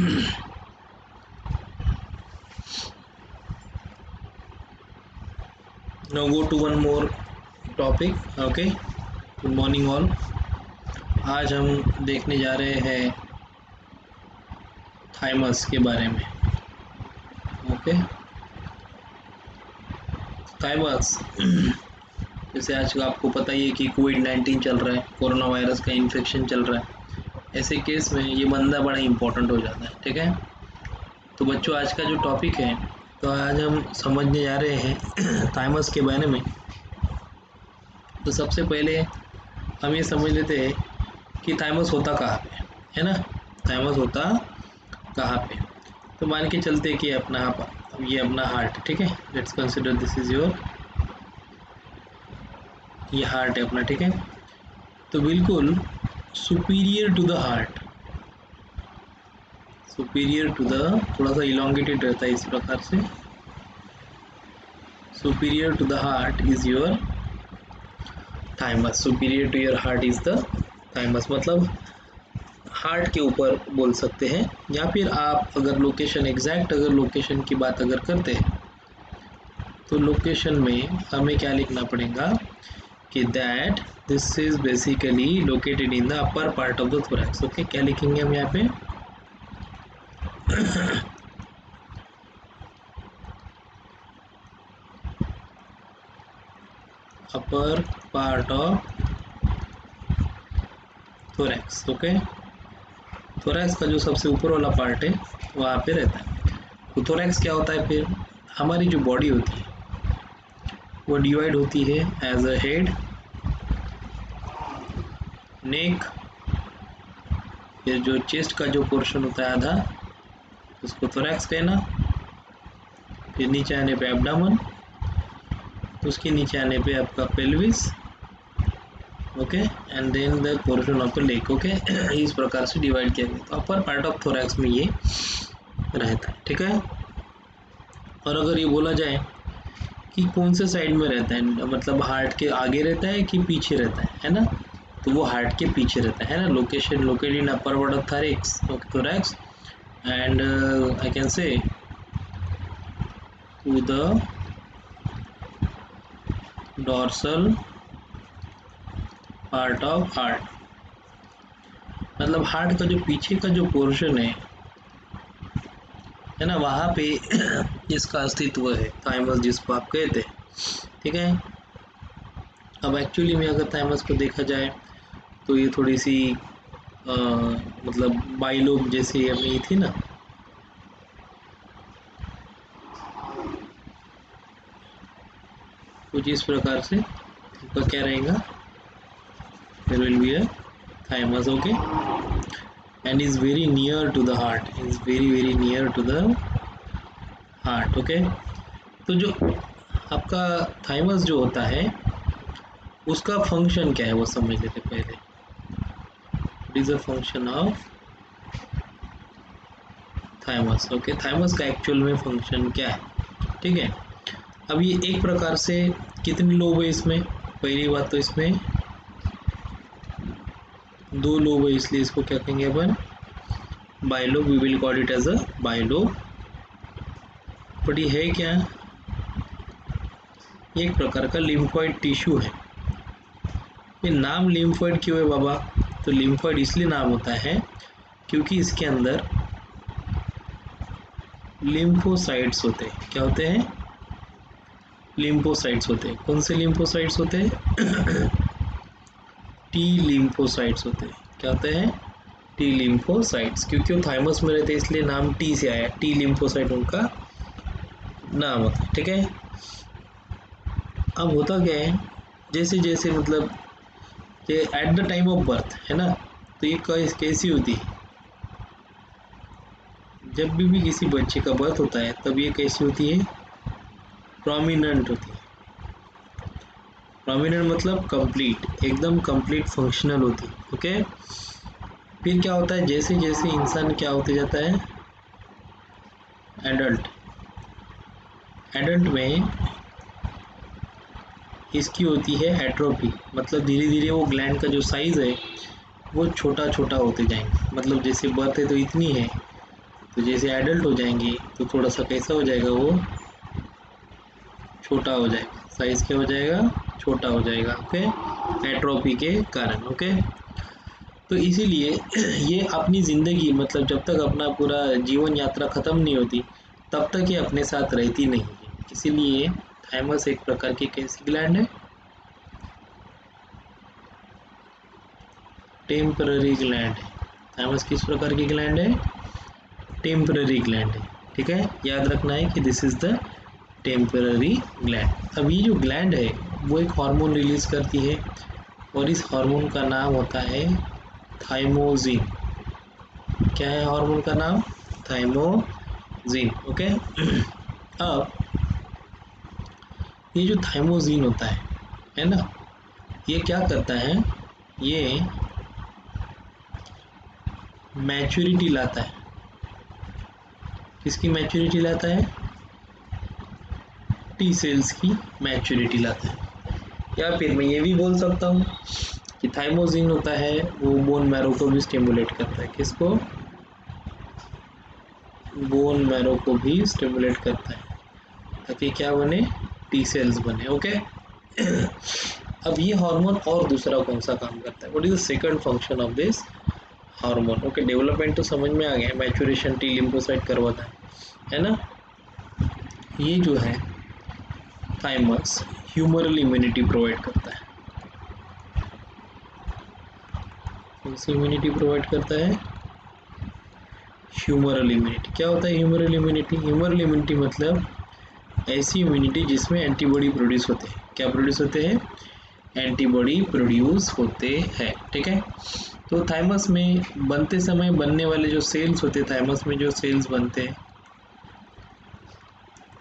Now go to one more topic. Okay, good morning all. आज हम देखने जा रहे हैं थाइमस के बारे में. ओके, थाइमस जैसे आज का आपको पता ही है कि कोविड-19 चल रहा है, कोरोना वायरस का इन्फेक्शन चल रहा है. ऐसे केस में ये बंदा बड़ा इम्पोर्टेंट हो जाता है. ठीक है, तो बच्चों आज का जो टॉपिक है, तो आज हम समझने जा रहे हैं थाइमस के बारे में. तो सबसे पहले हम ये समझ लेते हैं कि थाइमस होता कहाँ पे है ना. थाइमस होता कहाँ पे, तो मान के चलते कि अपना ये अपना हार्ट. ठीक है, let's consider this is your, ये हार्ट है अपना. ठीक है, तो बिल्कुल superior to the heart, superior to the, थोड़ा सा इलोंगेटेड रहता है इस प्रकार से. Superior to the heart is your thymus. Superior to your heart is the thymus, मतलब हार्ट के ऊपर बोल सकते हैं. या फिर आप अगर लोकेशन, एग्जैक्ट अगर लोकेशन की बात अगर करते हैं, तो लोकेशन में हमें क्या लिखना पड़ेगा कि that this is basically located in the upper part of the thorax. Okay, क्या लिखेंगे हम यहाँ पे अपर part of thorax. Okay, thorax का जो सबसे ऊपर वाला पार्ट है वहाँ पे रहता है. तो थोरैक्स क्या होता है, फिर हमारी जो बॉडी होती है वो डिवाइड होती है एज अ हेड, नेक, फिर जो चेस्ट का जो पोर्शन होता है आधा, उसको थोरैक्स कहना. फिर नीचे आने पे एब्डामन, उसके नीचे आने पे आपका pelvis. Okay, and then the portion of the leg. Okay, इस प्रकार से डिवाइड किया गया. तो अपर पार्ट ऑफ थोरैक्स में ये रहता है. ठीक है, और अगर ये बोला जाए कि कौन से साइड में रहता है, मतलब हार्ट के आगे रहता है कि पीछे रहता है ना, तो वो हार्ट के पीछे रहता है ना. Location located in upper part of thorax and I can say to the dorsal part of heart. मतलब हार्ट का जो पीछे का जो पोर्शन है ना, वहाँ पे इसका अस्तित्व है, थाइमस जिसको आप कहते हैं. ठीक है, अब एक्चुअली में अगर थाइमस को देखा जाए तो ये थोड़ी सी मतलब बाइलोब जैसी अपनी थी ना, कुछ इस प्रकार से तो क्या रहेगा, there will be a thymus. Okay, and is very near to the heart, is very near to the heart. Okay, तो जो आपका थाइमस जो होता है उसका फंक्शन क्या है वो समझ लेते पहले. It is a function of thymus. Okay, thymus का एक्चुअल में फंक्शन क्या है. ठीक है, अब ये एक प्रकार से कितने लोब है इसमें, पहली बात तो इसमें 2 लोब है, इसलिए इसको क्या कहेंगे अपन, bilobe. We will call it as a bilobe. But ये है क्या, एक प्रकार का लिम्फॉइड टिश्यू है. ये नाम लिम्फॉइड क्यों है बाबा, तो लिम्फॉइड इसलिए नाम होता है क्योंकि इसके अंदर लिम्फोसाइट्स होते हैं. क्या होते हैं, लिम्फोसाइट्स होते हैं. कौन से लिम्फोसाइट्स होते हैं, टी लिम्फोसाइट्स होते हैं. क्या होते हैं, टी लिम्फोसाइट्स. क्योंकि वो थाइमस में रहते हैं इसलिए नाम टी से आया, टी लिम्फोसाइट उनका नाम होता है. ठीक है, अब होता क्या है, जैसे जैसे मतलब ये at the time of birth है ना, तो ये कैसी होती है, जब भी किसी बच्चे का बर्थ होता है तब ये कैसी होती है, प्रोमिनेंट होती है. प्रोमिनेंट मतलब कंप्लीट, एकदम कंप्लीट फंक्शनल होती है. ओके, फिर क्या होता है, जैसे जैसे इंसान क्या होते जाता है, एडल्ट. एडल्ट में इसकी होती है एट्रोफी, मतलब धीरे धीरे वो ग्लैंड का जो साइज़ है वो छोटा छोटा होते जाएंगे. मतलब जैसे बर्थ है तो इतनी है, तो जैसे एडल्ट हो जाएंगी तो थोड़ा सा कैसा हो जाएगा, वो छोटा हो जाएगा, साइज क्या हो जाएगा, छोटा हो जाएगा। ओके, एट्रोफी के कारण। ओके, तो इसीलिए ये अपनी ज़िंदगी, मतलब जब तक अपना पूरा जीवन यात्रा ख़त्म नहीं होती तब तक ये अपने साथ रहती नहीं है। इसीलिए थाइमस एक प्रकार की कैसी ग्लैंड है, टेम्पररी ग्लैंड है। थाइमस किस प्रकार की ग्लैंड है, टेम्पररी ग्लैंड है। ठीक है, याद रखना है कि this is the temporary gland. अब ये जो ग्लैंड है वो एक हार्मोन रिलीज करती है और इस हार्मोन का नाम होता है थाइमोजिन। क्या है हार्मोन का नाम, थाइमोजिन। ओके, अब ये जो थाइमोजिन होता है ना, ये क्या करता है, ये मैच्योरिटी लाता है। किसकी मैच्योरिटी लाता है, टी सेल्स की मैच्योरिटी लाता है। या फिर मैं ये भी बोल सकता हूँ कि थाइमोजिन होता है वो बोन मैरो को भी स्टिमुलेट करता है। किसको, बोन मैरो को भी स्टिमुलेट करता है ताकि क्या बने, टी सेल्स बने। ओके, अब ये हार्मोन और दूसरा कौन सा काम करता है, what is the second function of this hormone. Okay, development तो समझ में आ गया, मैच्योरेशन टी लिम्फोसाइट करवाता है ना। ये जो है थाइमस ह्यूमरल इम्यूनिटी प्रोवाइड करता है। इम्यूनिटी प्रोवाइड करता है, ह्यूमरल इम्यूनिटी। क्या होता है ह्यूमरल इम्यूनिटी, ह्यूमरल इम्यूनिटी मतलब ऐसी इम्यूनिटी जिसमें एंटीबॉडी प्रोड्यूस होते हैं। क्या प्रोड्यूस होते हैं, एंटीबॉडी प्रोड्यूस होते हैं। ठीक है, तो थाइमस में बनते समय बनने वाले जो सेल्स होते हैं, थाइमस में जो सेल्स बनते हैं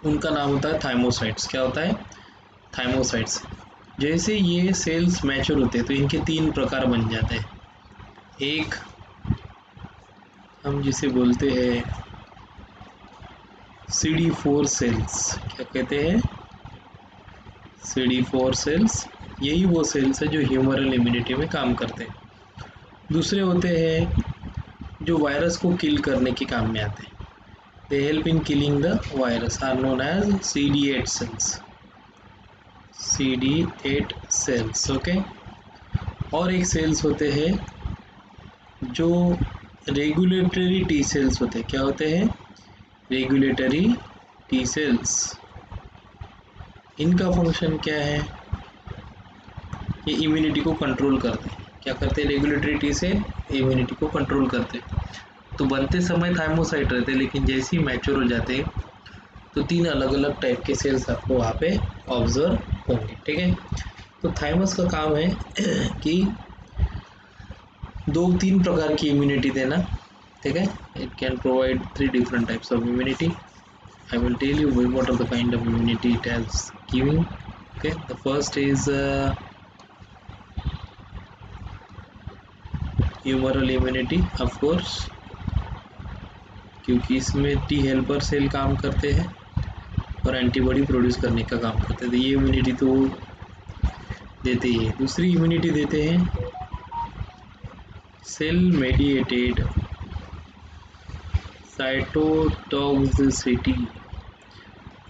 उनका नाम होता है थाइमोसाइट्स। क्या होता है, थाइमोसाइट्स। जैसे ये सेल्स मैच्योर होते हैं तो इनके तीन प्रकार बन जाते हैं। एक हम जिसे बोलते हैं CD4 सेल्स। क्या कहते हैं, CD4 सेल्स। यही वो सेल्स है जो ह्यूमरल इम्यूनिटी में काम करते हैं। दूसरे होते हैं जो वायरस को किल करने के काम में आते हैं, they help in killing the virus, are known as CD8 cells, CD8 cells. Okay, और एक सेल्स होते हैं जो रेगुलेटरी टी सेल्स होते हैं। क्या होते हैं, रेगुलेटरी टी सेल्स। इनका फंक्शन क्या है, ये इम्यूनिटी को कंट्रोल करते हैं। क्या करते हैं, रेगुलेटरी टी सेल इम्यूनिटी को कंट्रोल करते हैं। तो बनते समय थाइमोसाइट रहते हैं, लेकिन जैसे ही मैच्योर हो जाते हैं तो तीन अलग अलग टाइप के सेल्स आपको वहाँ पे ऑब्जर्व होंगे। ठीक है, तो थाइमस का काम है कि दो तीन प्रकार की इम्यूनिटी देना। ठीक है, it can provide 3 different types of immunity. I will tell you what are the kind of immunity it has giving. Okay, the first is humoral immunity, of course, क्योंकि इसमें टी हेल्पर सेल काम करते हैं और antibody produce करने का काम करते हैं, तो ये इम्यूनिटी तो देते ही है। दूसरी इम्यूनिटी देते हैं सेल मेडिएटेड साइटोटॉक्सिसिटी।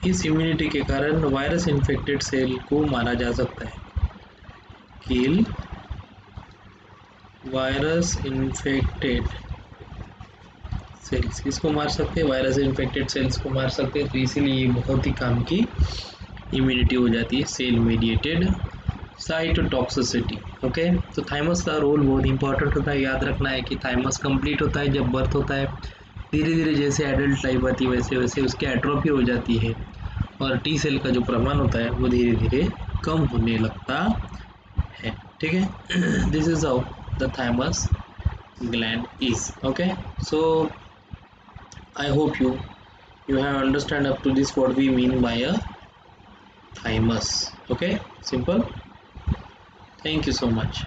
इस इम्यूनिटी के कारण वायरस इन्फेक्टेड सेल को मारा जा सकता है। किल वायरस इन्फेक्टेड सेल्स, किसको मार सकते हैं, वायरस इन्फेक्टेड सेल्स को मार सकते हैं। तो इसीलिए ये बहुत ही काम की इम्यूनिटी हो जाती है, सेल मेडिएटेड साइटोटॉक्सिसिटी। ओके, तो थाइमस का रोल बहुत इंपॉर्टेंट होता है। याद रखना है कि थाइमस कंप्लीट होता है जब बर्थ होता है, धीरे धीरे जैसे एडल्ट लाइफ आती है वैसे वैसे उसकी एट्रोफी हो जाती है और टी सेल का जो प्रमाण होता है वो धीरे धीरे कम होने लगता है। ठीक है, this is how the thymus gland is. Okay, so I hope you have understand up to this what we mean by a thymus. Okay, simple. Thank you so much.